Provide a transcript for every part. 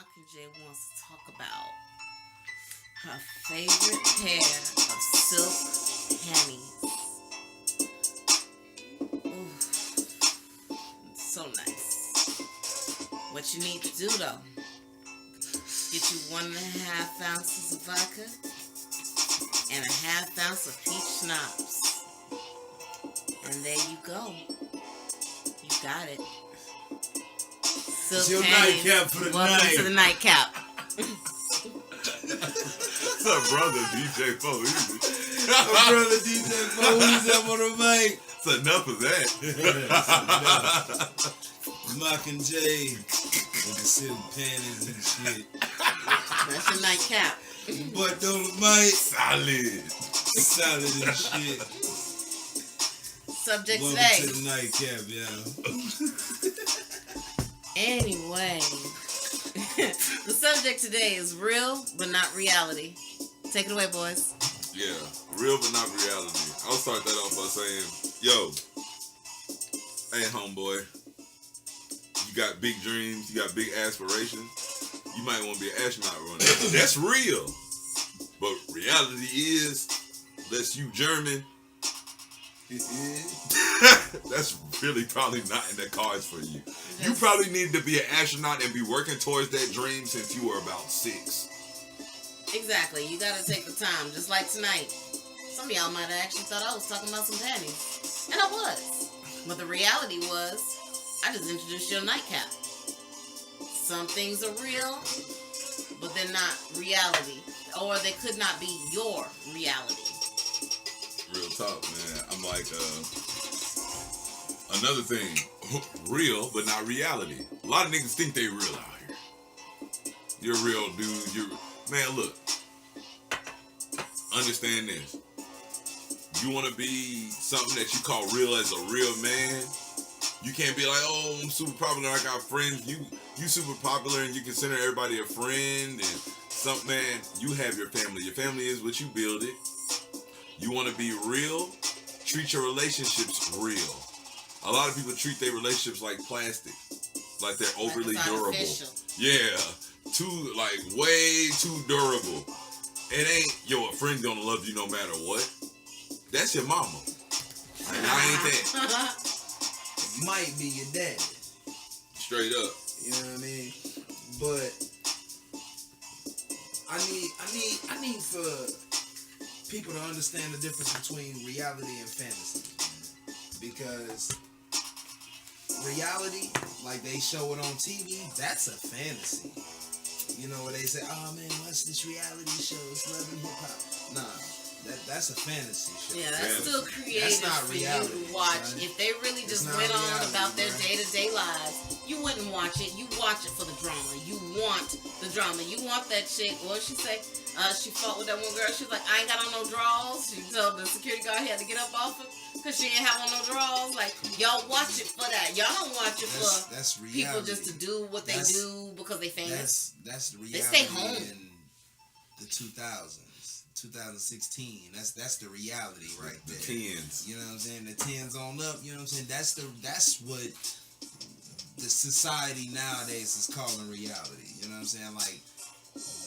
Mockingjay wants to talk about her favorite pair of silk panties. Ooh, so nice. What you need to do though, get you 1.5 ounces of vodka and 1/2 ounce of peach schnapps. And there you go. You got it. It's your nightcap for the Welcome night. to the nightcap. What's up, brother? DJ Foe. My brother DJ Foe, he's up on the mic. It's enough of that. Mockingjay with the silk panties and shit. That's your nightcap. But on the mic, Solid. solid and shit. Subject Welcome today. to the nightcap, y'all. Anyway, the subject today is real but not reality. Take it away, boys. Yeah, real but not reality. I'll start that off by saying, yo, hey, homeboy, you got big dreams, you got big aspirations. You might want to be an astronaut runner. That's real. But reality is, unless you German, that's really probably not in the cards for you. You probably needed to be an astronaut and be working towards that dream since you were about 6. Exactly. You gotta take the time. Just like tonight. Some of y'all might have actually thought I was talking about some panties. And I was. But the reality was, I just introduced your nightcap. Some things are real, but they're not reality. Or they could not be your reality. Real talk, man. I'm like, another thing, real but not reality. A lot of niggas think they real out here. You're a real dude. Man, look. Understand this. You want to be something that you call real as a real man. You can't be like, oh, I'm super popular. I got friends. You super popular and you consider everybody a friend and something. Man, you have your family. Your family is what you build it. You want to be real? Treat your relationships real. A lot of people treat their relationships like plastic, like they're overly durable. Artificial. Yeah, way too durable. It ain't a friend gonna love you no matter what. That's your mama. And I ain't that. It might be your daddy. Straight up. You know what I mean? But I need for people to understand the difference between reality and fantasy. Because reality, like they show it on TV, that's a fantasy. You know where they say, oh man, what's this reality show? It's Love and Hip Hop. Nah, that's a fantasy show. Yeah, that's still creative That's not for reality, you to watch. son. If they really just It's not went on reality, about their bro. day-to-day lives, you wouldn't watch it. You watch it for the drama. You want the drama. You want that chick. What did she say? She fought with that one girl. She was like, I ain't got on no drawers. She told the security guard he had to get up off her because she didn't have on no drawers. Like, y'all watch it for that. Y'all don't watch it for That's reality. people just to do what they do because they famous. That's the reality. They stay home. In the 2000s. 2016. That's the reality right there. The 10s. You know what I'm saying? The 10s on up. You know what I'm saying? That's what the society nowadays is calling reality. You know what I'm saying? Like,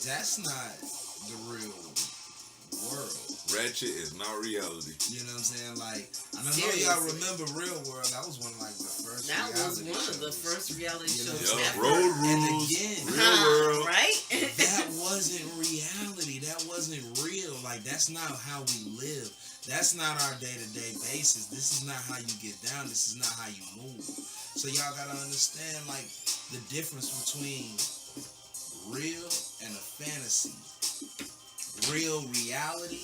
that's not the real world. Ratchet is not reality. You know what I'm saying? Like, I know Seriously. y'all remember Real World. That was one of like the first. That was reality one of the shows. first reality You know, shows Yup, ever. Road And Rules, again, Real World. Right? that wasn't reality. That wasn't real. Like, that's not how we live. That's not our day-to-day basis. This is not how you get down. This is not how you move. So y'all gotta understand, like, the difference between real and a fantasy. Real reality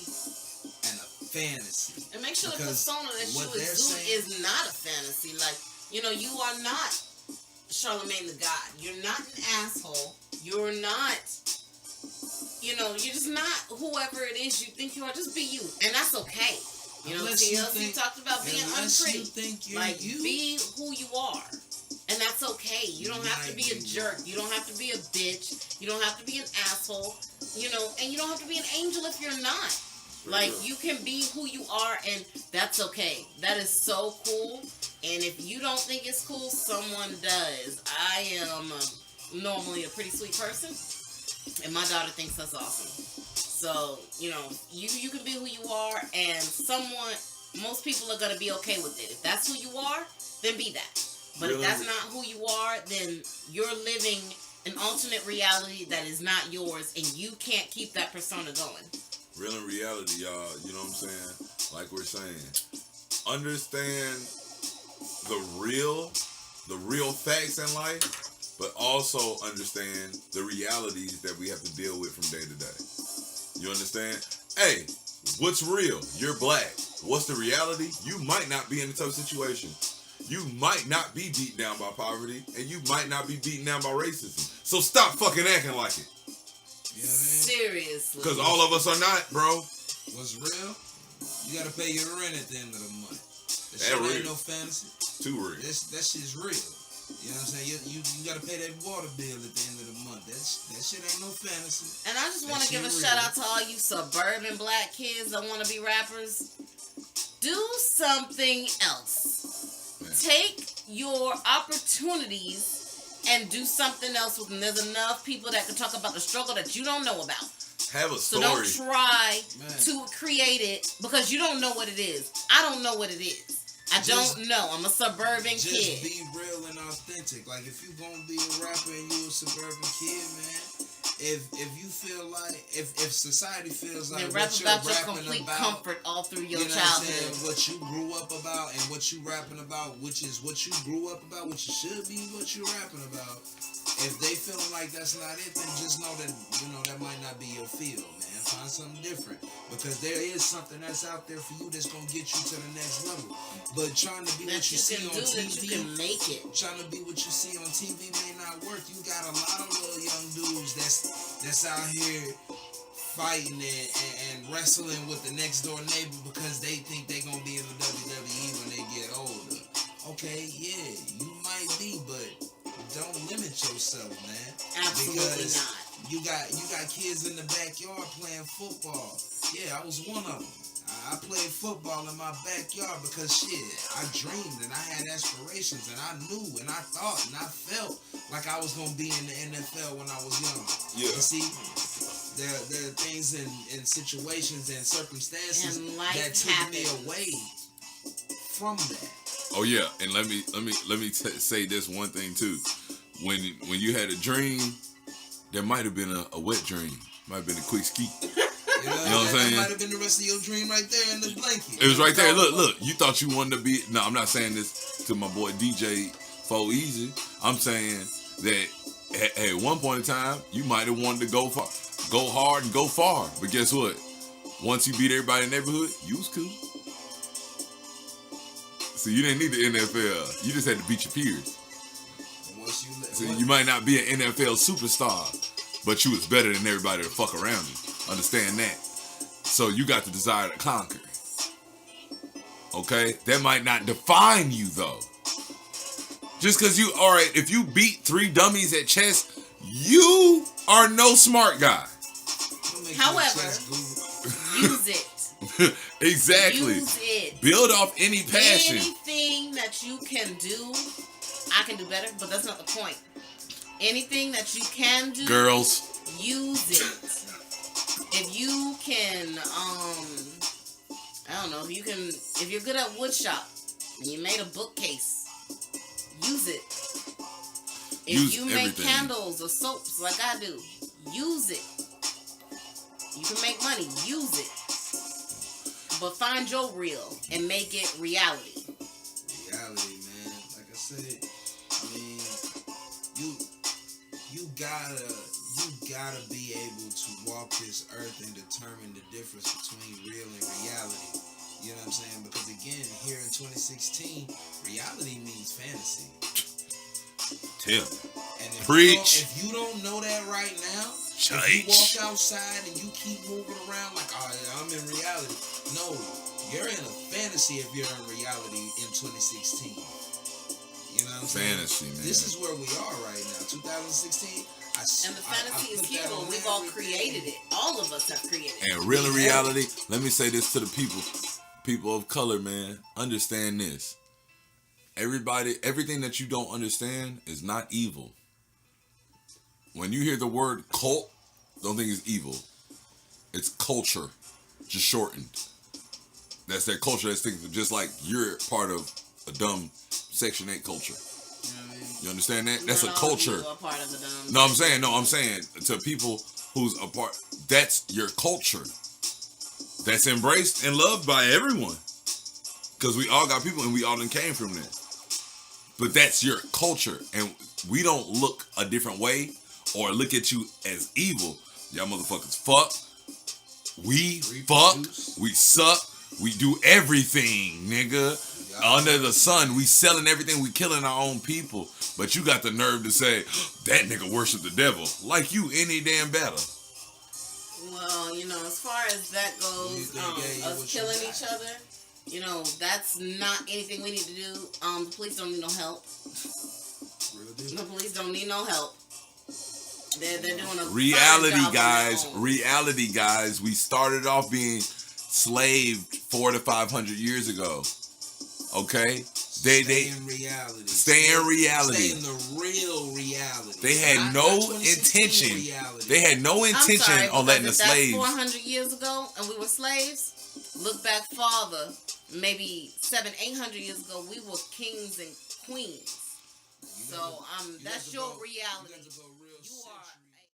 and a fantasy. And make sure the Because persona that you what they're exude saying- is not a fantasy. Like, you know, you are not Charlemagne the God. You're not an asshole. You're not, you know, you're just not whoever it is you think you are. Just be you. And that's okay. You know, Unless you TLC think- talked about being unless unpretty. you think you're Like, you. be who you are. And that's okay. You don't have to be a jerk. You don't have to be a bitch. You don't have to be an asshole. You know, and you don't have to be an angel if you're not. Like, you can be who you are, and that's okay. That is so cool. And if you don't think it's cool, someone does. I am normally a pretty sweet person, and my daughter thinks that's awesome. So, you can be who you are, and most people are going to be okay with it. If that's who you are, then be that. But if that's not who you are, then you're living an alternate reality that is not yours, and you can't keep that persona going. Real in reality, y'all, you know what I'm saying? Like we're saying, understand the real facts in life, but also understand the realities that we have to deal with from day to day. You understand? Hey, what's real? You're black. What's the reality? You might not be in a tough situation. You might not be beat down by poverty, and you might not be beaten down by racism. So stop fucking acting like it. You know what I mean? Seriously. Because all of us are not, bro. What's real? You gotta pay your rent at the end of the month. That shit real. ain't no fantasy. Too real. That shit's real. You know what I'm saying? You gotta pay that water bill at the end of the month. That shit ain't no fantasy. And I just want to give a real. shout out to all you suburban black kids that want to be rappers. Do something else. Man. Take your opportunities and do something else with them. There's enough people that can talk about the struggle that you don't know about. Have a So story. don't try Man. to create it because you don't know what it is. I don't know what it is. I don't know. I'm a suburban Just kid. be real and authentic. Like if you gonna be a rapper and you a suburban kid, man. If you feel like if society feels like Then rap what you're about your rapping complete about, comfort all through your you know what I'm childhood. saying? What you grew up about and what you rapping about, which is what you grew up about, which should be what you're rapping about. If they feeling like that's not it, then just know that that might not be your field, man. Find something different because there is something that's out there for you that's gonna get you to the next level. But trying to be That what you see on that you can TV, make it. trying to be what you see on TV may not work. You got a lot of little young dudes that's out here fighting and wrestling with the next door neighbor because they think they gonna be in the WWE when they get older. Okay, yeah, you might be, but don't limit yourself, man. Absolutely because not. You got kids in the backyard playing football. Yeah, I was one of them. I played football in my backyard because I dreamed and I had aspirations and I knew and I thought and I felt like I was gonna be in the NFL when I was young. Yeah. You see, there are things and situations and circumstances And life that took me happens. away from that. Oh yeah, and let me say this one thing too. When you had a dream, there might have been a wet dream, might have been a quick ski. You know what I'm saying? That might have been the rest of your dream right there in the blanket. It was right there. Look. You thought you wanted to be. No, I'm not saying this to my boy DJ Fo Easy. I'm saying that at one point in time, you might have wanted to go hard and go far. But guess what? Once you beat everybody in the neighborhood, you was cool. So you didn't need the NFL. You just had to beat your peers. So you might not be an NFL superstar, but you was better than everybody that fuck around you. Understand that? So you got the desire to conquer. Okay? That might not define you though. Just because if you beat 3 dummies at chess, you are no smart guy. However, use it. Exactly. Use it. Build off any passion. Anything that you can do, I can do better, but that's not the point. Anything that you can do, Girls. use it. If you can, I don't know, if you're good at wood shop, and you made a bookcase, use it. If Use you make everything. candles or soaps like I do, use it. You can make money, use it. But find your real and make it reality. Reality, man. Like I said, I mean, you gotta be able to walk this earth and determine the difference between real and reality. You know what I'm saying? Because again, here in 2016, reality means fantasy. Tim. And Preach. If you don't know that right now, if you Church. walk outside and you keep moving around like, oh, I'm in reality. No, you're in a fantasy if you're in reality in 2016. You know what I'm saying? Fantasy, man. This is where we are right now, 2016. And the fantasy is here when we've all created it. All of us have created it. And real in reality, let me say this to the people of color, man. Understand this. Everything that you don't understand is not evil. When you hear the word cult, don't think it's evil. It's culture, just shortened. That's their culture. That's things just like you're part of a dumb Section 8 culture. You understand that? That's a culture. You are part of the dumb. No, I'm saying to people who's a part, that's your culture. That's embraced and loved by everyone. Because we all got people and we all done came from that. But that's your culture. And we don't look a different way or look at you as evil. Y'all motherfuckers fuck. We fuck. We suck. We do everything, nigga. Under the sun, we selling everything. We killing our own people. But you got the nerve to say, that nigga worship the devil. Like you any damn better. Well, as far as that goes, us killing each other, that's not anything we need to do. The police don't need no help. The police don't need no help. They're doing a reality, guys. We started off being slaved 400 to 500 years ago. Okay, stay in reality. Stay in the real reality. They had no intention. Reality. They had no intention on letting the slaves. 400 years ago, and we were slaves. Look back farther, maybe 700-800 years ago, we were kings and queens. So that's your reality.